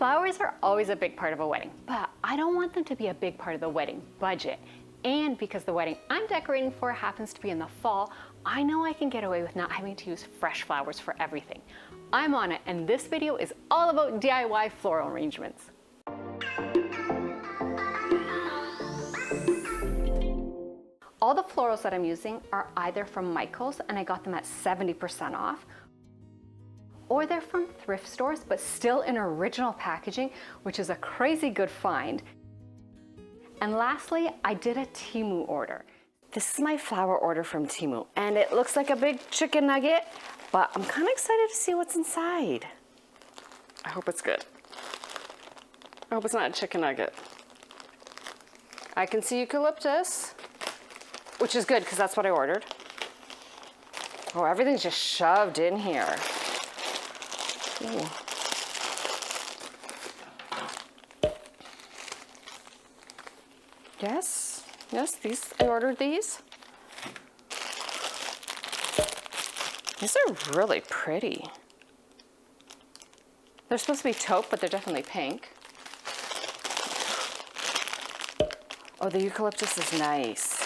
Flowers are always a big part of a wedding, but I don't want them to be a big part of the wedding budget. And because the wedding I'm decorating for happens to be in the fall, I know I can get away with not having to use fresh flowers for everything. I'm on it, and this video is all about DIY floral arrangements. All the florals that I'm using are either from Michael's, and I got them at 70% off, or they're from thrift stores, but still in original packaging, which is a crazy good find. And lastly, I did a Temu order. This is my flower order from Temu, and it looks like a big chicken nugget, but I'm kind of excited to see what's inside. I hope it's good. I hope it's not a chicken nugget. I can see eucalyptus, which is good because that's what I ordered. Oh, everything's just shoved in here. Ooh. Yes, I ordered these. These are really pretty. They're supposed to be taupe, but they're definitely pink. Oh, the eucalyptus is nice.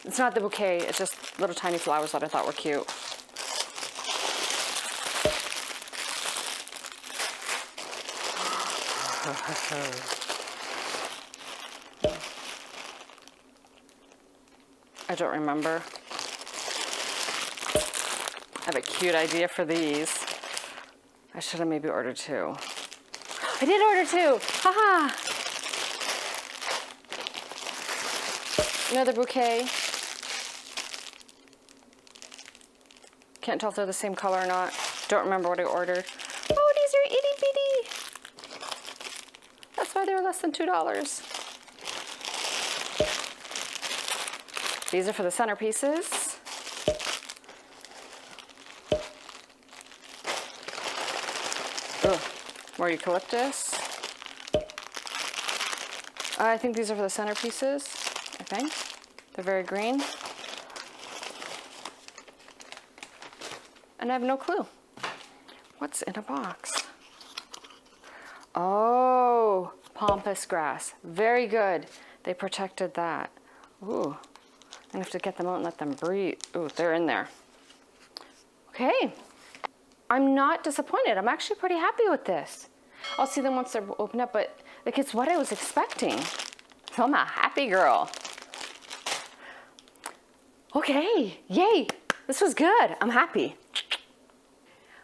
It's not the bouquet, it's just little tiny flowers that I thought were cute. I don't remember. I have a cute idea for these. I should have maybe ordered two. I did order two! Haha! Another bouquet. Can't tell if they're the same color or not. Don't remember what I ordered. Oh, these are itty bitty. That's why they're less than $2. These are for the centerpieces. Oh, more eucalyptus. I think these are for the centerpieces, I think. They're very green. And I have no clue. What's in a box? Oh, pampas grass. Very good. They protected that. Ooh, I'm gonna have to get them out and let them breathe. Ooh, they're in there. Okay, I'm not disappointed. I'm actually pretty happy with this. I'll see them once they're opened up, but like it's what I was expecting. So I'm a happy girl. Okay, yay, this was good. I'm happy.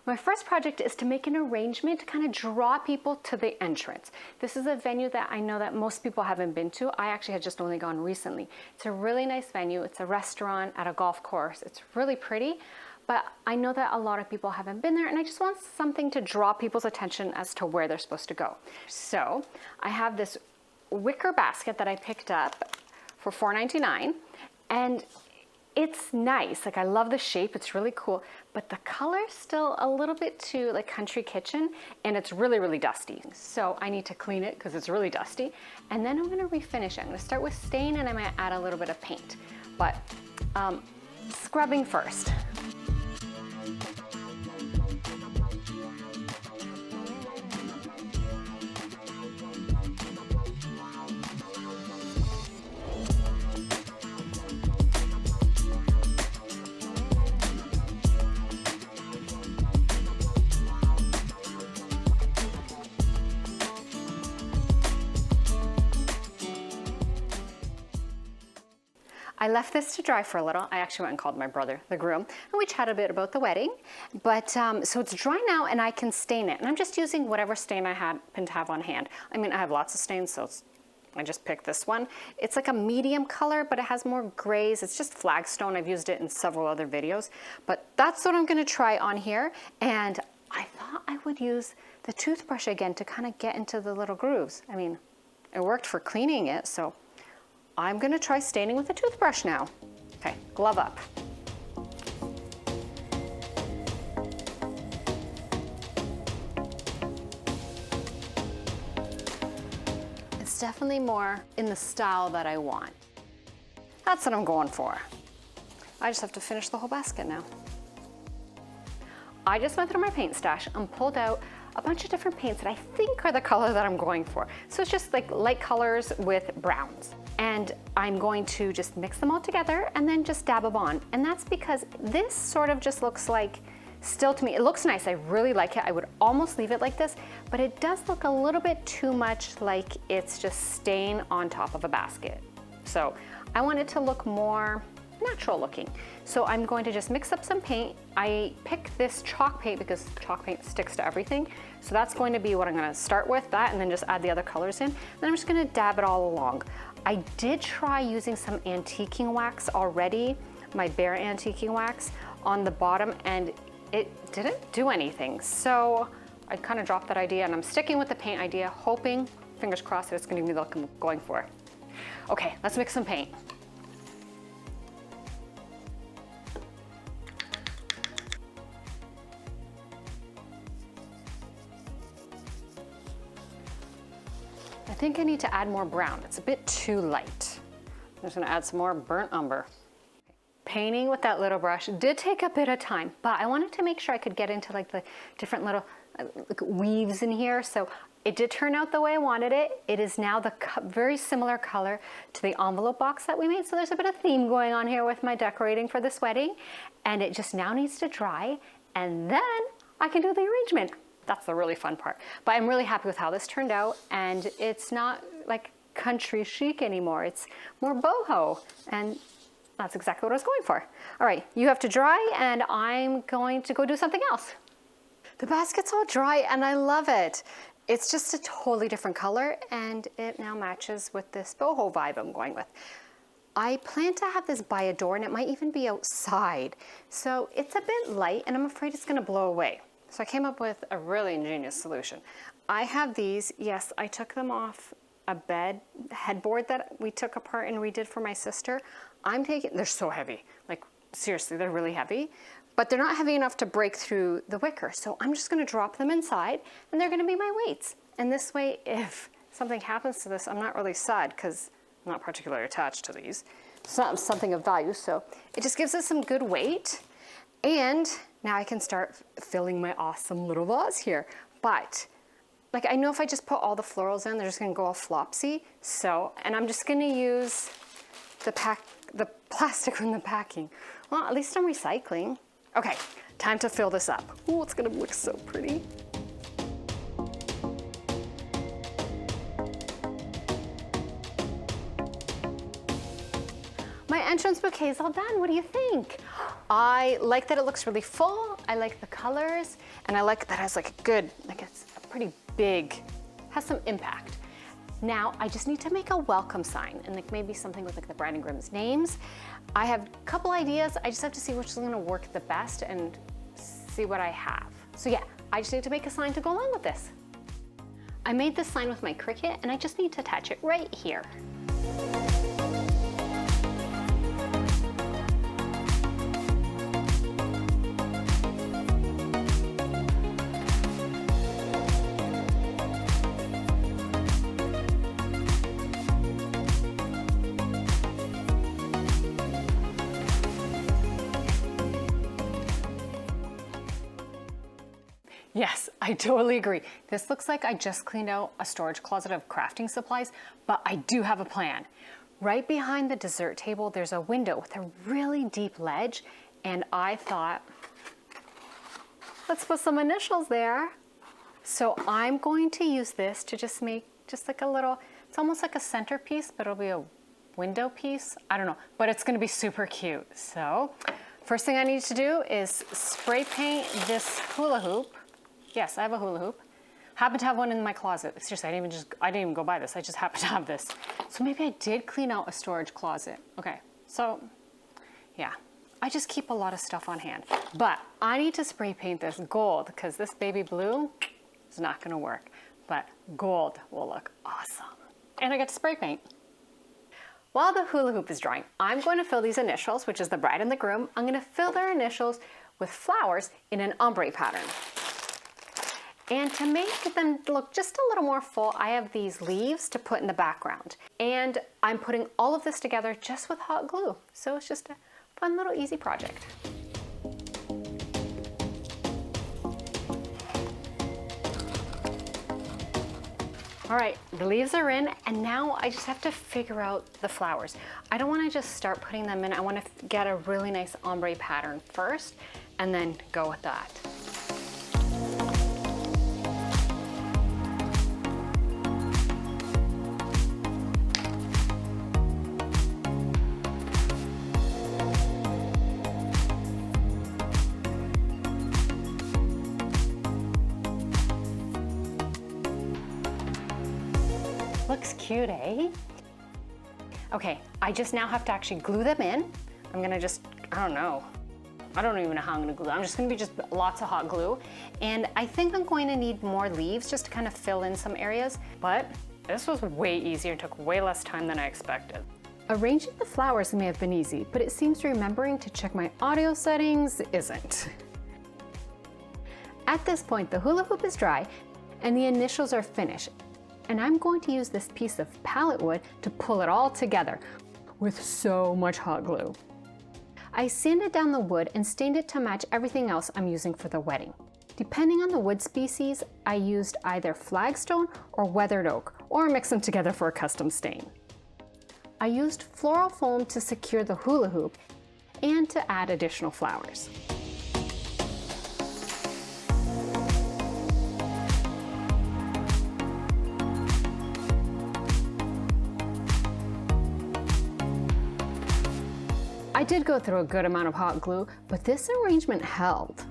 My first project is to make an arrangement to kind of draw people to the entrance. This is a venue that I know that most people haven't been to. I actually had just only gone recently. It's a really nice venue. It's a restaurant at a golf course. It's really pretty, but I know that a lot of people haven't been there, and I just want something to draw people's attention as to where they're supposed to go. So I have this wicker basket that I picked up for $4.99, and it's nice. Like, I love the shape. It's really cool, but the color's still a little bit too like country kitchen, and it's really, really dusty. So I need to clean it because it's really dusty, and then I'm gonna refinish it. I'm gonna start with stain, and I might add a little bit of paint, but scrubbing first. I left this to dry for a little. I actually went and called my brother, the groom, and we chatted a bit about the wedding. But so it's dry now, and I can stain it. And I'm just using whatever stain I happen to have on hand. I mean, I have lots of stains, so I just picked this one. It's like a medium color, but it has more grays. It's just flagstone. I've used it in several other videos. But that's what I'm gonna try on here. And I thought I would use the toothbrush again to kind of get into the little grooves. I mean, it worked for cleaning it, so I'm gonna try staining with a toothbrush now. Okay, glove up. It's definitely more in the style that I want. That's what I'm going for. I just have to finish the whole basket now. I just went through my paint stash and pulled out a bunch of different paints that I think are the color that I'm going for. So it's just like light colors with browns. And I'm going to just mix them all together and then just dab them on. And that's because this sort of just looks like, still to me, it looks nice. I really like it. I would almost leave it like this, but it does look a little bit too much like it's just staying on top of a basket. So I want it to look more natural looking. So I'm going to just mix up some paint. I picked this chalk paint because chalk paint sticks to everything. So that's going to be what I'm gonna start with, that, and then just add the other colors in. Then I'm just gonna dab it all along. I did try using some antiquing wax already, my bare antiquing wax on the bottom, and it didn't do anything. So I kind of dropped that idea and I'm sticking with the paint idea, hoping, fingers crossed, that it's gonna give me the look I'm going for. Okay, let's mix some paint. I think I need to add more brown. It's a bit too light. I'm just gonna add some more burnt umber. Painting with that little brush did take a bit of time, but I wanted to make sure I could get into like the different little like weaves in here. So it did turn out the way I wanted it. It is now the very similar color to the envelope box that we made. So there's a bit of theme going on here with my decorating for this wedding. And it just now needs to dry, and then I can do the arrangement. That's the really fun part. But I'm really happy with how this turned out, and it's not like country chic anymore. It's more boho, and that's exactly what I was going for. All right, you have to dry, and I'm going to go do something else. The basket's all dry, and I love it. It's just a totally different color, and it now matches with this boho vibe I'm going with. I plan to have this by a door, and it might even be outside. So it's a bit light, and I'm afraid it's gonna blow away. So I came up with a really ingenious solution. I have these, yes, I took them off a bed headboard that we took apart and redid for my sister. They're so heavy, like seriously, they're really heavy, but they're not heavy enough to break through the wicker. So I'm just gonna drop them inside and they're gonna be my weights. And this way, if something happens to this, I'm not really sad because I'm not particularly attached to these. It's not something of value, so it just gives us some good weight. And now I can start filling my awesome little vase here. But like, I know if I just put all the florals in, they're just gonna go all flopsy. So, and I'm just gonna use the plastic from the packing. Well, at least I'm recycling. Okay, time to fill this up. Ooh, it's gonna look so pretty. My entrance bouquet is all done. What do you think? I like that it looks really full. I like the colors, and I like that it has like a good, like it's a pretty big, has some impact. Now I just need to make a welcome sign and like maybe something with like the bride and groom's names. I have a couple ideas. I just have to see which is gonna work the best and see what I have. So yeah, I just need to make a sign to go along with this. I made this sign with my Cricut and I just need to attach it right here. Yes, I totally agree. This looks like I just cleaned out a storage closet of crafting supplies, but I do have a plan. Right behind the dessert table, there's a window with a really deep ledge, and I thought, let's put some initials there. So I'm going to use this to just make just like a little, it's almost like a centerpiece, but it'll be a window piece. I don't know, but it's gonna be super cute. So first thing I need to do is spray paint this hula hoop. Yes, I have a hula hoop. Happen to have one in my closet. Seriously, I didn't even go buy this. I just happen to have this. So maybe I did clean out a storage closet. Okay, so yeah, I just keep a lot of stuff on hand. But I need to spray paint this gold because this baby blue is not gonna work. But gold will look awesome. And I get to spray paint. While the hula hoop is drying, I'm going to fill these initials, which is the bride and the groom. I'm gonna fill their initials with flowers in an ombre pattern. And to make them look just a little more full, I have these leaves to put in the background. And I'm putting all of this together just with hot glue. So it's just a fun little easy project. All right, the leaves are in, and now I just have to figure out the flowers. I don't want to just start putting them in. I want to get a really nice ombre pattern first, and then go with that. Looks cute, eh? Okay, I just now have to actually glue them in. I'm gonna just, I don't even know how I'm gonna glue. I'm just gonna be just lots of hot glue. And I think I'm going to need more leaves just to kind of fill in some areas, but this was way easier and took way less time than I expected. Arranging the flowers may have been easy, but it seems remembering to check my audio settings isn't. At this point, the hula hoop is dry and the initials are finished. And I'm going to use this piece of pallet wood to pull it all together with so much hot glue. I sanded down the wood and stained it to match everything else I'm using for the wedding. Depending on the wood species, I used either flagstone or weathered oak, or mix them together for a custom stain. I used floral foam to secure the hula hoop and to add additional flowers. I did go through a good amount of hot glue, but this arrangement held.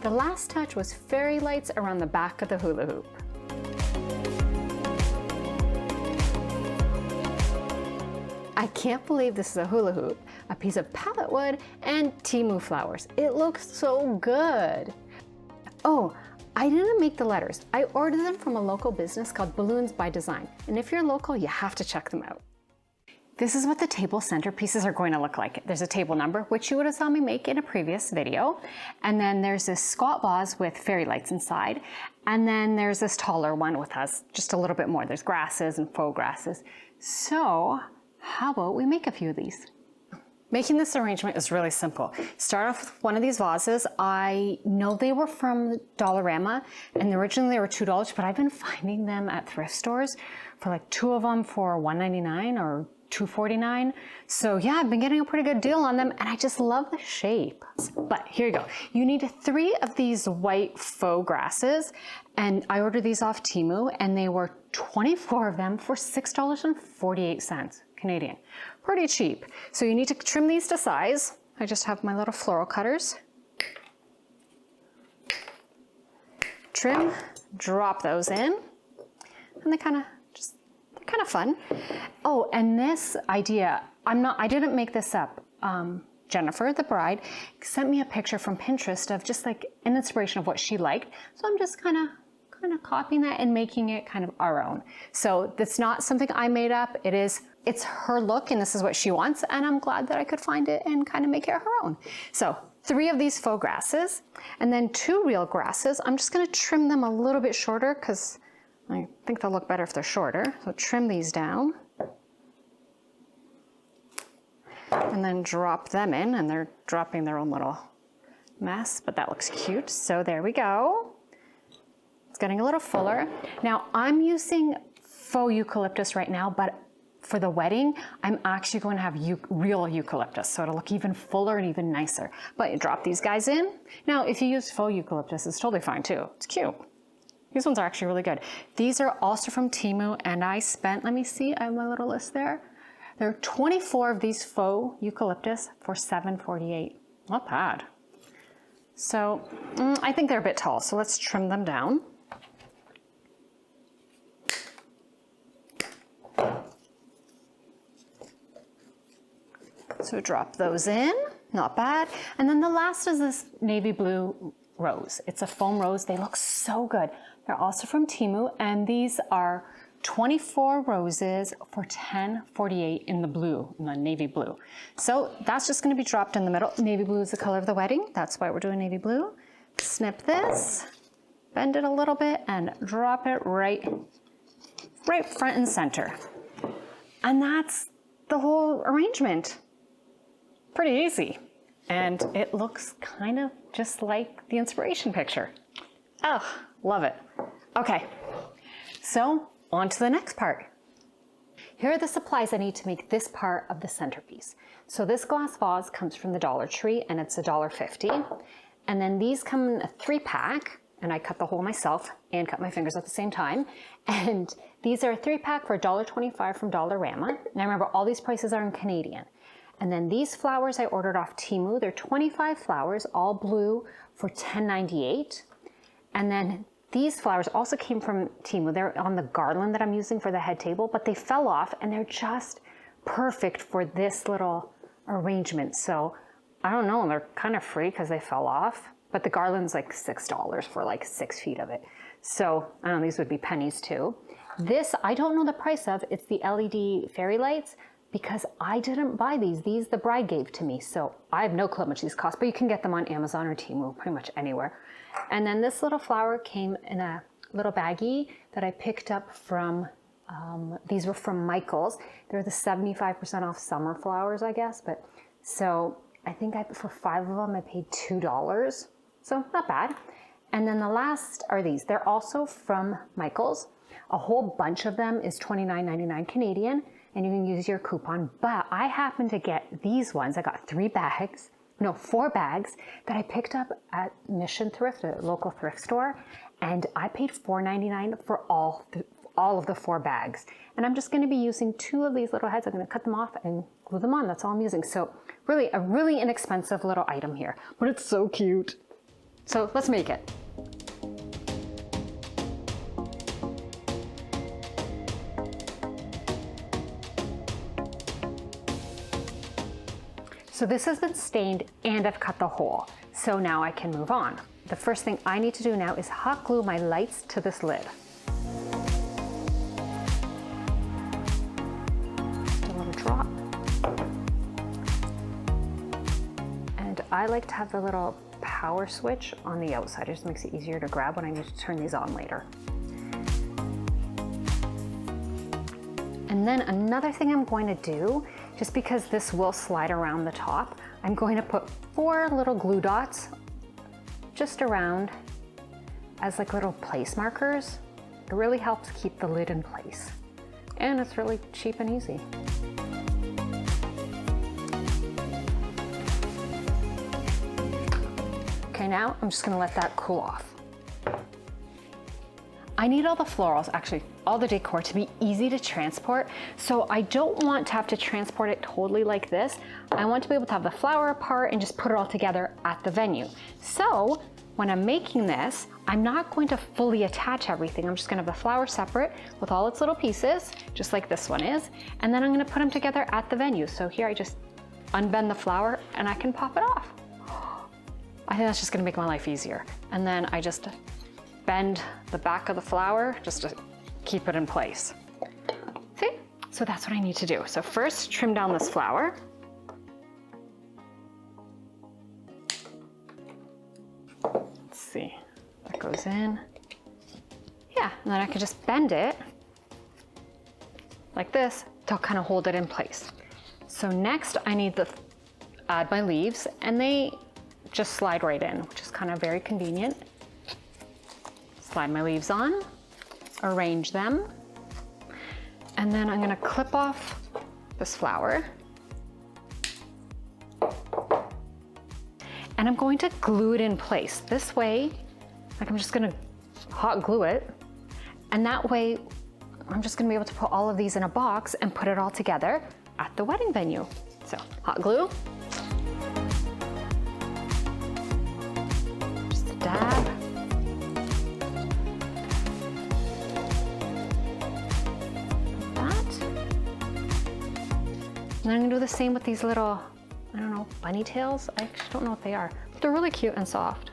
The last touch was fairy lights around the back of the hula hoop. I can't believe this is a hula hoop, a piece of pallet wood, and Temu flowers. It looks so good. Oh, I didn't make the letters. I ordered them from a local business called Balloons by Design, and if you're local, you have to check them out. This is what the table centerpieces are going to look like. There's a table number, which you would have saw me make in a previous video. And then there's this squat vase with fairy lights inside. And then there's this taller one with us, just a little bit more. There's grasses and faux grasses. So how about we make a few of these? Making this arrangement is really simple. Start off with one of these vases. I know they were from Dollarama, and originally they were $2, but I've been finding them at thrift stores for like 2 of them for $1.99 or $2.49. So yeah, I've been getting a pretty good deal on them, and I just love the shape. But here you go. You need 3 of these white faux grasses, and I ordered these off Temu, and they were 24 of them for $6.48 Canadian. Pretty cheap. So you need to trim these to size. I just have my little floral cutters. Trim, drop those in, and they kind of fun. Oh, and this idea, I didn't make this up. Jennifer, the bride, sent me a picture from Pinterest of just like an inspiration of what she liked. So I'm just kind of copying that and making it kind of our own. So that's not something I made up. It's her look, and this is what she wants. And I'm glad that I could find it and kind of make it her own. So 3 of these faux grasses, and then 2 real grasses. I'm just gonna trim them a little bit shorter because I think they'll look better if they're shorter. So trim these down. And then drop them in, and they're dropping their own little mess, but that looks cute. So there we go. It's getting a little fuller. Now I'm using faux eucalyptus right now, but for the wedding, I'm actually going to have real eucalyptus, so it'll look even fuller and even nicer. But you drop these guys in. Now, if you use faux eucalyptus, it's totally fine too. It's cute. These ones are actually really good. These are also from Temu, and I spent, let me see, I have my little list there. There are 24 of these faux eucalyptus for $7.48. Not bad. So I think they're a bit tall, so let's trim them down. So drop those in, not bad. And then the last is this navy blue rose. It's a foam rose. They look so good. They're also from Temu, and these are 24 roses for $10.48 in the blue, in the navy blue. So that's just gonna be dropped in the middle. Navy blue is the color of the wedding. That's why we're doing navy blue. Snip this, bend it a little bit, and drop it right front and center. And that's the whole arrangement. Pretty easy. And it looks kind of just like the inspiration picture. Oh, love it. Okay, so on to the next part. Here are the supplies I need to make this part of the centerpiece. So this glass vase comes from the Dollar Tree and it's $1.50. And then these come in a 3-pack, and I cut the hole myself and cut my fingers at the same time. And these are a 3-pack for $1.25 from Dollarama. And I remember all these prices are in Canadian. And then these flowers I ordered off Temu. They're 25 flowers, all blue, for $10.98. And then these flowers also came from Temu. They're on the garland that I'm using for the head table, but they fell off and they're just perfect for this little arrangement. So I don't know, they're kind of free because they fell off, but the garland's like $6 for like 6 feet of it. So I don't know, these would be pennies too. This, I don't know the price of, it's the LED fairy lights, because I didn't buy these. These the bride gave to me, so I have no clue how much these cost, but you can get them on Amazon or Temu, pretty much anywhere. And then this little flower came in a little baggie that I picked up from, these were from Michael's. They're the 75% off summer flowers, I guess. But so I think for 5 of them, I paid $2. So not bad. And then the last are these. They're also from Michael's. A whole bunch of them is $29.99 Canadian, and you can use your coupon. But I happened to get these ones. I got 4 bags that I picked up at Mission Thrift, a local thrift store, and I paid $4.99 for all of the 4 bags. And I'm just gonna be using 2 of these little heads. I'm gonna cut them off and glue them on. That's all I'm using. So really, a really inexpensive little item here, but it's so cute. So let's make it. So this has been stained and I've cut the hole. So now I can move on. The first thing I need to do now is hot glue my lights to this lid. Just a little drop. And I like to have the little power switch on the outside. It just makes it easier to grab when I need to turn these on later. And then another thing I'm going to do, just because this will slide around the top, I'm going to put 4 little glue dots just around as like little place markers. It really helps keep the lid in place. And it's really cheap and easy. Okay, now I'm just gonna let that cool off. I need all the florals, actually all the decor, to be easy to transport. So I don't want to have to transport it totally like this. I want to be able to have the flower apart and just put it all together at the venue. So when I'm making this, I'm not going to fully attach everything. I'm just gonna have the flower separate with all its little pieces, just like this one is. And then I'm gonna put them together at the venue. So here I just unbend the flower and I can pop it off. I think that's just gonna make my life easier. And then I just bend the back of the flower just to keep it in place. See? So that's what I need to do. So first, trim down this flower. Let's see, that goes in. Yeah, and then I can just bend it like this to kind of hold it in place. So next I need to add my leaves, and they just slide right in, which is kind of very convenient. Slide my leaves on, arrange them, and then I'm gonna clip off this flower. And I'm going to glue it in place. This way, like I'm just gonna hot glue it, and that way I'm just gonna be able to put all of these in a box and put it all together at the wedding venue. So, hot glue. Just a dab. And I'm gonna do the same with these little I don't know, bunny tails? I actually don't know what they are. But they're really cute and soft.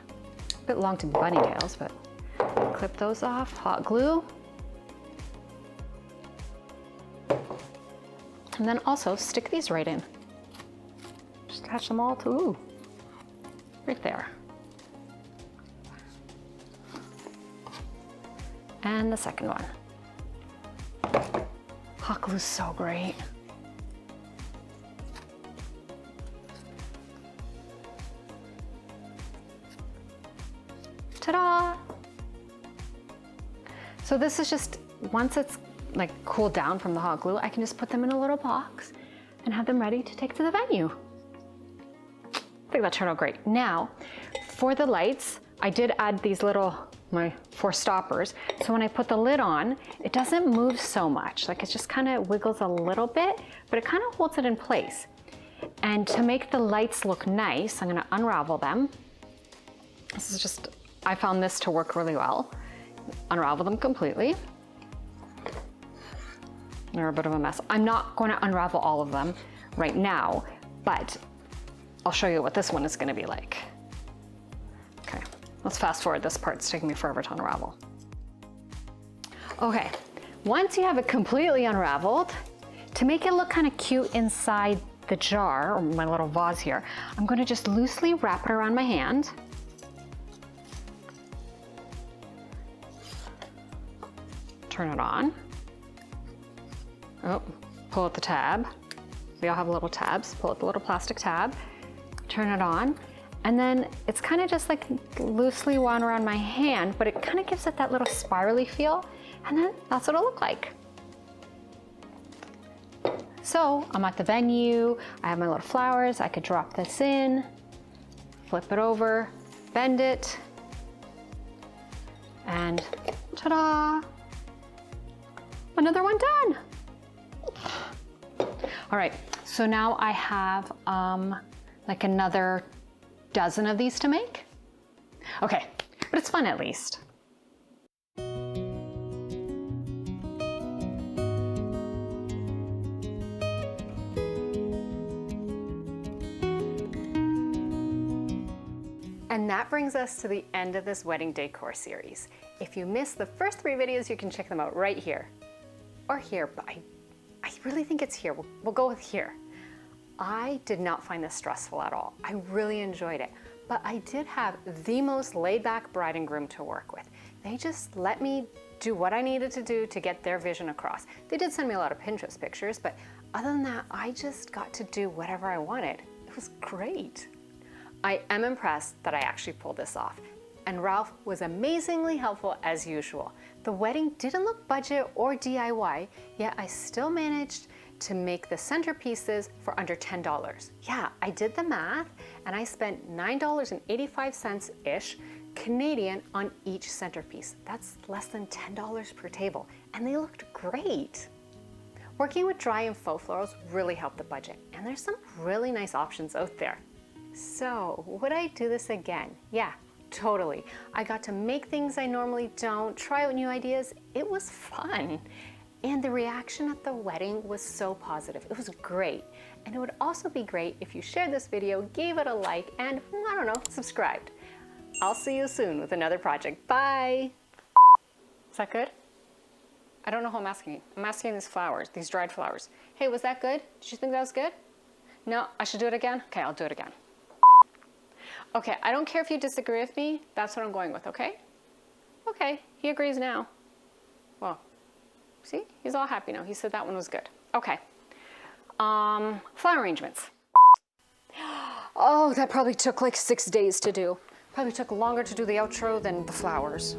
A bit long to be bunny tails, but clip those off, hot glue. And then also stick these right in. Just attach them all to, ooh, right there. And the second one. Hot glue's so great. Ta-da! So this is just, once it's like cooled down from the hot glue, I can just put them in a little box and have them ready to take to the venue. I think that turned out great. Now, for the lights, I did add these little, my 4 stoppers. So when I put the lid on, it doesn't move so much. Like it just kind of wiggles a little bit, but it kind of holds it in place. And to make the lights look nice, I'm gonna unravel them. This is just, I found this to work really well. Unravel them completely. They're a bit of a mess. I'm not going to unravel all of them right now, but I'll show you what this one is going to be like. Okay, let's fast forward this part. It's taking me forever to unravel. Okay, once you have it completely unraveled, to make it look kind of cute inside the jar, or my little vase here, I'm going to just loosely wrap it around my hand. Turn it on. Oh, pull out the tab. We all have little tabs. Pull out the little plastic tab, turn it on, and then it's kind of just like loosely wound around my hand, but it kind of gives it that little spirally feel, and then that's what it'll look like. So I'm at the venue, I have my little flowers, I could drop this in, flip it over, bend it, and ta-da! Another one done. All right, so now I have like another dozen of these to make. Okay, but it's fun at least. And that brings us to the end of this wedding decor series. If you missed the first 3 videos, you can check them out right here. Or here, but I really think it's here. We'll go with here. I did not find this stressful at all. I really enjoyed it. But I did have the most laid-back bride and groom to work with. They just let me do what I needed to do to get their vision across. They did send me a lot of Pinterest pictures, but other than that, I just got to do whatever I wanted. It was great. I am impressed that I actually pulled this off. And Ralph was amazingly helpful as usual. The wedding didn't look budget or DIY, yet I still managed to make the centerpieces for under $10. Yeah, I did the math, and I spent $9.85-ish Canadian on each centerpiece. That's less than $10 per table, and they looked great. Working with dry and faux florals really helped the budget, and there's some really nice options out there. So, would I do this again? Yeah. Totally. I got to make things I normally don't, try out new ideas. It was fun. And the reaction at the wedding was so positive. It was great. And it would also be great if you shared this video, gave it a like, and I don't know, subscribed. I'll see you soon with another project. Bye. Is that good? I don't know who I'm asking. I'm asking these flowers, these dried flowers. Hey, was that good? Did you think that was good? No, I should do it again? Okay, I'll do it again. Okay, I don't care if you disagree with me. That's what I'm going with, okay? Okay, he agrees now. Well, see, he's all happy now. He said that one was good. Okay, flower arrangements. Oh, that probably took like 6 days to do. Probably took longer to do the outro than the flowers.